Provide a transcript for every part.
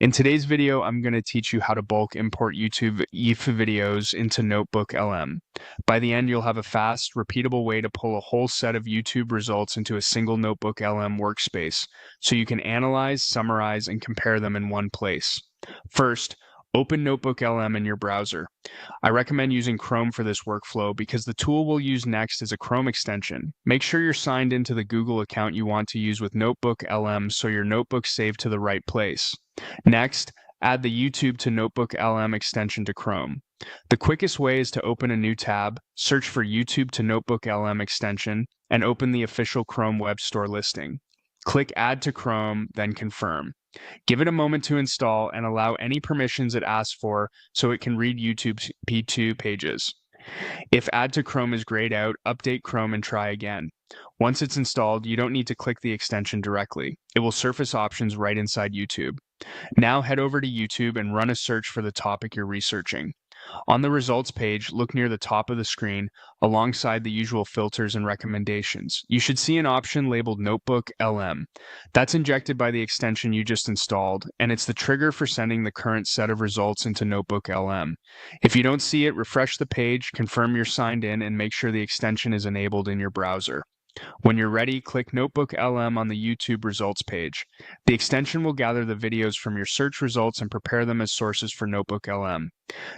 In today's video, I'm going to teach you how to bulk import YouTube ETH videos into NotebookLM. By the end, you'll have a fast, repeatable way to pull a whole set of YouTube results into a single NotebookLM workspace, so you can analyze, summarize, and compare them in one place. First, open NotebookLM in your browser. I recommend using Chrome for this workflow because the tool we'll use next is a Chrome extension. Make sure you're signed into the Google account you want to use with NotebookLM so your notebook's saved to the right place. Next, add the YouTube to NotebookLM extension to Chrome. The quickest way is to open a new tab, search for YouTube to NotebookLM extension, and open the official Chrome Web Store listing. Click Add to Chrome, then Confirm. Give it a moment to install and allow any permissions it asks for so it can read YouTube's P2 pages. If Add to Chrome is grayed out, update Chrome and try again. Once it's installed, you don't need to click the extension directly. It will surface options right inside YouTube. Now head over to YouTube and run a search for the topic you're researching. On the results page, look near the top of the screen alongside the usual filters and recommendations. You should see an option labeled Notebook LM. That's injected by the extension you just installed, and it's the trigger for sending the current set of results into Notebook LM. If you don't see it, refresh the page, confirm you're signed in, and make sure the extension is enabled in your browser. When you're ready, click Notebook LM on the YouTube results page. The extension will gather the videos from your search results and prepare them as sources for Notebook LM.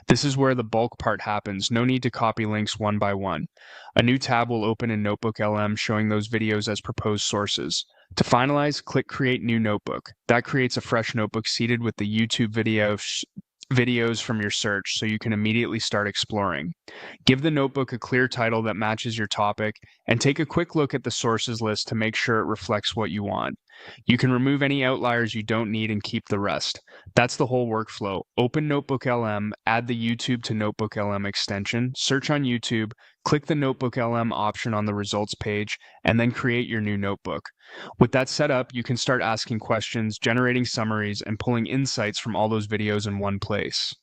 This is where the bulk part happens. No need to copy links one by one. A new tab will open in Notebook LM showing those videos as proposed sources. To finalize, click Create New Notebook. That creates a fresh notebook seated with the YouTube videos from your search so you can immediately start exploring. Give the notebook a clear title that matches your topic and take a quick look at the sources list to make sure it reflects what you want. You can remove any outliers you don't need and keep the rest. That's the whole workflow. Open Notebook LM, add the YouTube to Notebook LM extension, search on YouTube, click the Notebook LM option on the results page, and then create your new notebook. With that set up, you can start asking questions, generating summaries, and pulling insights from all those videos in one place.